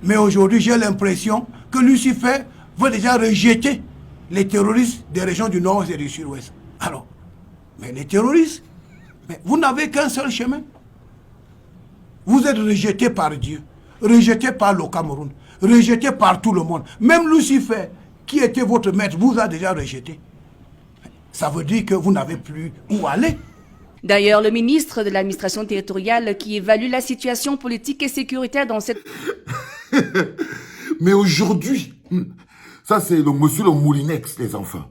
Mais aujourd'hui, j'ai l'impression que Lucifer veut déjà rejeter les terroristes des régions du Nord et du Sud-Ouest. Alors, mais les terroristes, mais vous n'avez qu'un seul chemin. Vous êtes rejetés par Dieu, rejetés par le Cameroun, rejetés par tout le monde. Même Lucifer, qui était votre maître, vous a déjà rejeté. Ça veut dire que vous n'avez plus où aller. D'ailleurs, le ministre de l'administration territoriale qui évalue la situation politique et sécuritaire dans cette... Mais aujourd'hui, ça c'est le monsieur le Moulinex, les enfants.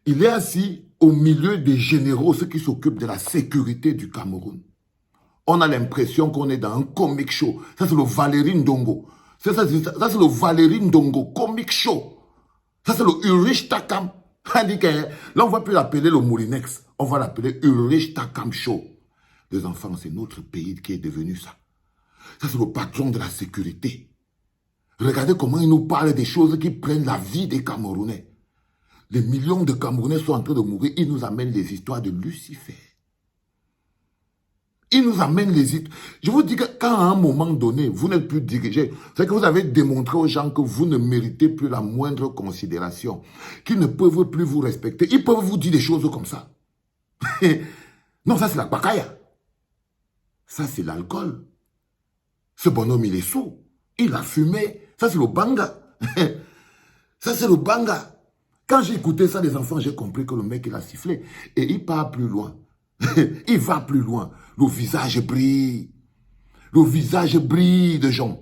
Il est assis au milieu des généraux, ceux qui s'occupent de la sécurité du Cameroun. On a l'impression qu'on est dans un comic show. Ça c'est le Valérie Ndongo. Ça c'est le Valérie Ndongo, comic show. Ça c'est le Ulrich Takam. Là on va plus l'appeler le Moulinex. On va l'appeler Ulrich Takam Show. Les enfants, c'est notre pays qui est devenu ça. Ça c'est le patron de la sécurité. Regardez comment il nous parle des choses qui prennent la vie des Camerounais. Les millions de Camerounais sont en train de mourir. Il nous amène les histoires de Lucifer. Il nous amène les histoires. Je vous dis que quand à un moment donné, vous n'êtes plus dirigé, c'est que vous avez démontré aux gens que vous ne méritez plus la moindre considération, qu'ils ne peuvent plus vous respecter. Ils peuvent vous dire des choses comme ça. Non, ça c'est la pacaya. Ça c'est l'alcool. Ce bonhomme, il est sourd. Il a fumé. Ça c'est le banga. Ça c'est le banga. Quand j'ai écouté ça, les enfants, j'ai compris que le mec, il a sifflé. Et il part plus loin. Il va plus loin. Le visage brille. Le visage brille de gens.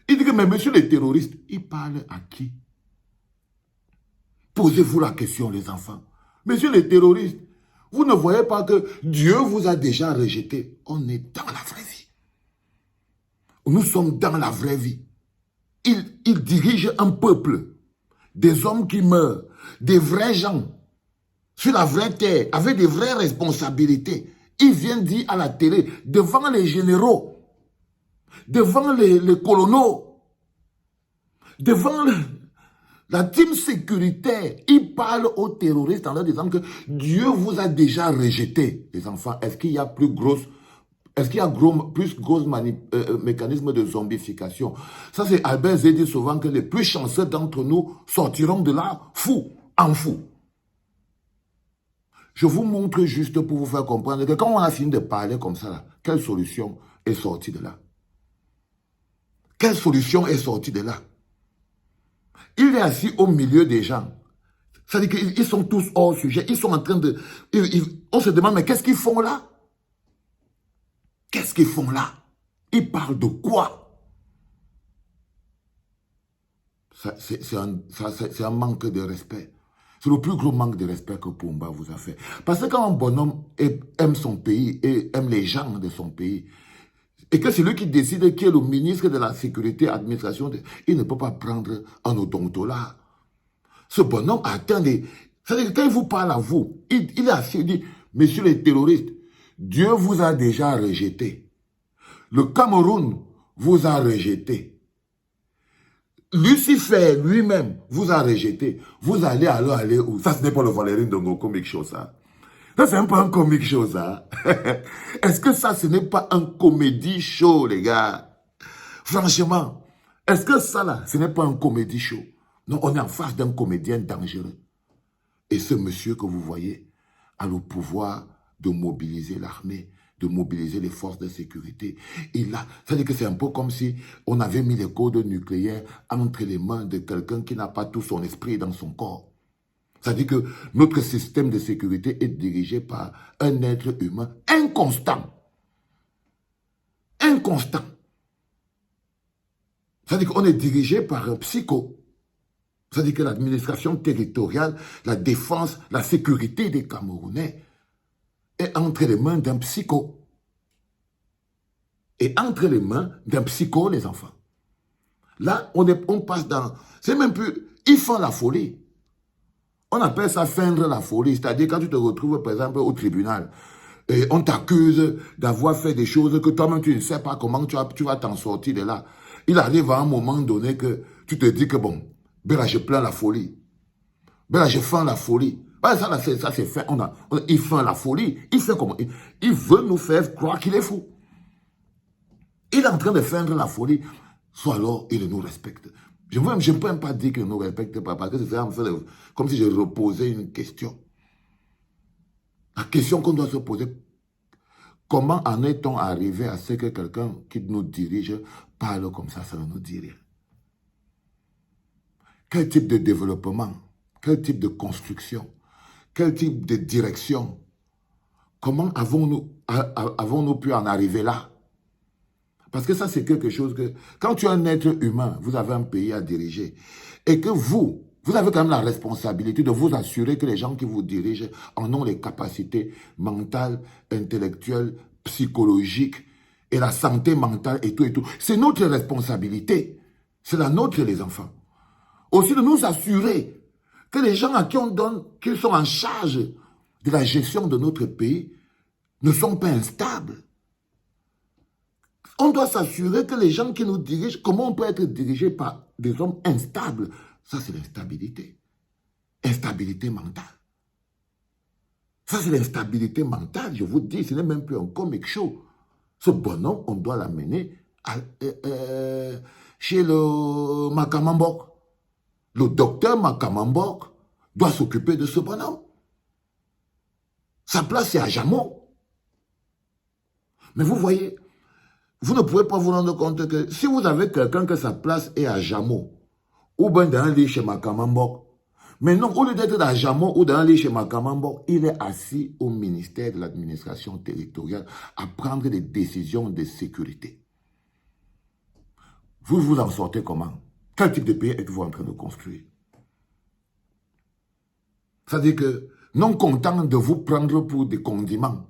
Il dit que, mais monsieur les terroristes, il parle à qui? Posez-vous la question, les enfants. Monsieur les terroristes, vous ne voyez pas que Dieu vous a déjà rejeté. On est dans la vraie vie. Nous sommes dans la vraie vie. Il dirige un peuple. Des hommes qui meurent. Des vrais gens. Sur la vraie terre, avec des vraies responsabilités. Il vient dire à la télé, devant les généraux, devant les colonels, devant la team sécuritaire, il parle aux terroristes en leur disant que Dieu vous a déjà rejeté. Les enfants, est-ce qu'il y a plus gros mécanisme de zombification? Ça, c'est Albert Zé dit souvent que les plus chanceux d'entre nous sortiront de là fous, en fous. Je vous montre juste pour vous faire comprendre que quand on a fini de parler comme ça, là, quelle solution est sortie de là? Quelle solution est sortie de là? Il est assis au milieu des gens. C'est-à-dire qu'ils sont tous hors sujet. Ils sont en train de... on se demande, mais qu'est-ce qu'ils font là? Qu'est-ce qu'ils font là? Ils parlent de quoi? C'est un manque de respect. C'est le plus gros manque de respect que Pumba vous a fait. Parce que quand un bonhomme aime son pays et aime les gens de son pays, et que c'est lui qui décide qui est le ministre de la sécurité, administration, il ne peut pas prendre un odontola. Ce bonhomme a atteint des... C'est-à-dire que quand il vous parle à vous, il est assis, il dit, messieurs les terroristes, Dieu vous a déjà rejeté. Le Cameroun vous a rejeté. Lucifer lui-même vous a rejeté. Vous allez alors aller où? Ça, ce n'est pas le Valérie Ndongo comic show, ça. Ça, c'est un peu un comic show, ça. Est-ce que ça, ce n'est pas un comédie show, les gars? Franchement, est-ce que ça, là, ce n'est pas un comédie show? Non, on est en face d'un comédien dangereux. Et ce monsieur que vous voyez a le pouvoir de mobiliser l'armée, de mobiliser les forces de sécurité. Et là, c'est-à-dire que c'est un peu comme si on avait mis les codes nucléaires entre les mains de quelqu'un qui n'a pas tout son esprit dans son corps. C'est-à-dire que notre système de sécurité est dirigé par un être humain inconstant. Inconstant. C'est-à-dire qu'on est dirigé par un psycho. C'est-à-dire que l'administration territoriale, la défense, la sécurité des Camerounais est entre les mains d'un psycho. Et entre les mains d'un psycho, les enfants. Là, on passe dans... C'est même plus... Ils font la folie. On appelle ça feindre la folie. C'est-à-dire quand tu te retrouves, par exemple, au tribunal, et on t'accuse d'avoir fait des choses que toi-même, tu ne sais pas comment tu vas t'en sortir de là. Il arrive à un moment donné que tu te dis que bon, ben là, je plains la folie. Ben là, je feins la folie. Ben ça c'est fait. Il feint la folie. Il fait comment? Il veut nous faire croire qu'il est fou. Il est en train de feindre la folie. soit alors il nous respecte. Je ne peux même pas dire qu'il ne nous respecte pas, parce que c'est comme si je reposais une question. La question qu'on doit se poser, comment en est-on arrivé à ce que quelqu'un qui nous dirige parle comme ça ne nous dit rien? Quel type de développement, quel type de construction, quel type de direction, comment avons-nous pu en arriver là? Parce que ça, c'est quelque chose que, quand tu es un être humain, vous avez un pays à diriger, et que vous avez quand même la responsabilité de vous assurer que les gens qui vous dirigent en ont les capacités mentales, intellectuelles, psychologiques, et la santé mentale et tout et tout. C'est notre responsabilité. C'est la nôtre, les enfants. Aussi de nous assurer que les gens à qui on donne, qui sont en charge de la gestion de notre pays, ne sont pas instables. On doit s'assurer que les gens qui nous dirigent, comment on peut être dirigé par des hommes instables? Ça, c'est l'instabilité. Instabilité mentale. Ça, c'est l'instabilité mentale. Je vous dis, ce n'est même plus un comic show. Ce bonhomme, on doit l'amener chez le Makamambok. Le docteur Makamambok doit s'occuper de ce bonhomme. Sa place, c'est à Jamo. Mais vous voyez, vous ne pouvez pas vous rendre compte que si vous avez quelqu'un que sa place est à Jamo, ou bien dans un lit chez Makamambok, mais non, au lieu d'être à Jamo ou dans un lit chez Makamambok, il est assis au ministère de l'administration territoriale à prendre des décisions de sécurité. Vous vous en sortez comment? Quel type de pays êtes-vous en train de construire? C'est-à-dire que, non content de vous prendre pour des condiments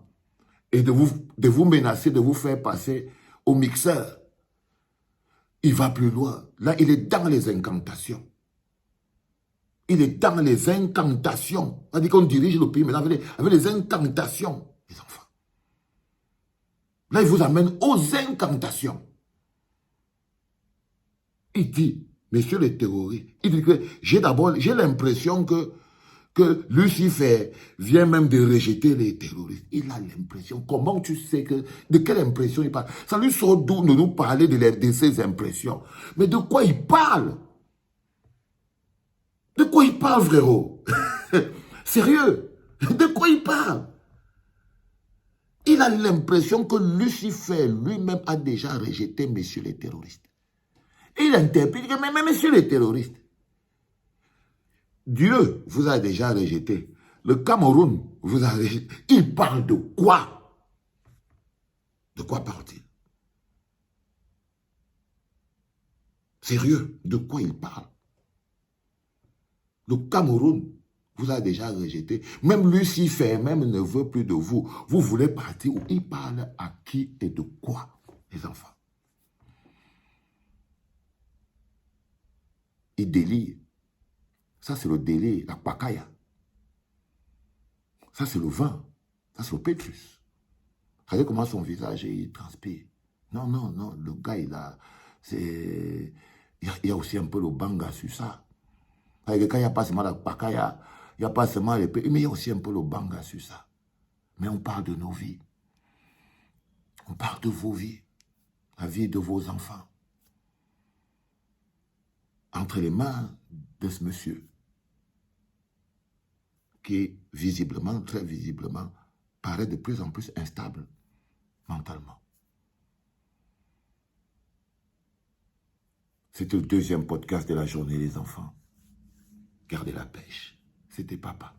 et de vous menacer, de vous faire passer au mixeur, il va plus loin. Là, il est dans les incantations. Il est dans les incantations. C'est-à-dire qu'on dirige le pays maintenant avec les incantations, les enfants. Là, il vous amène aux incantations. Il dit, messieurs les terroristes, il dit que j'ai l'impression que Lucifer vient même de rejeter les terroristes. Il a l'impression. Comment tu sais de quelle impression il parle? Ça lui sort d'où de nous parler de ses impressions. Mais de quoi il parle? De quoi il parle, frérot? Sérieux? De quoi il parle? Il a l'impression que Lucifer lui-même a déjà rejeté messieurs les terroristes. Et il interprète que, mais messieurs les terroristes, Dieu vous a déjà rejeté. Le Cameroun vous a rejeté. Il parle de quoi? De quoi parle-t-il? Sérieux, de quoi il parle? Le Cameroun vous a déjà rejeté. Même Lucifer même ne veut plus de vous. Vous voulez partir où? Il parle à qui et de quoi, les enfants? Il délire. Ça, c'est le délire, la pacaya. Ça, c'est le vin. Ça, c'est le pétrus. Regardez comment son visage, il transpire. Non, non, non. Le gars, il y a aussi un peu le banga sur ça. Quand il n'y a pas seulement la pacaya, il n'y a pas seulement les pétrus, mais il y a aussi un peu le banga sur ça. Mais on parle de nos vies. On parle de vos vies. La vie de vos enfants. Entre les mains de ce monsieur qui visiblement, très visiblement, paraît de plus en plus instable mentalement. C'était le deuxième podcast de la journée, les enfants. Gardez la pêche. C'était papa.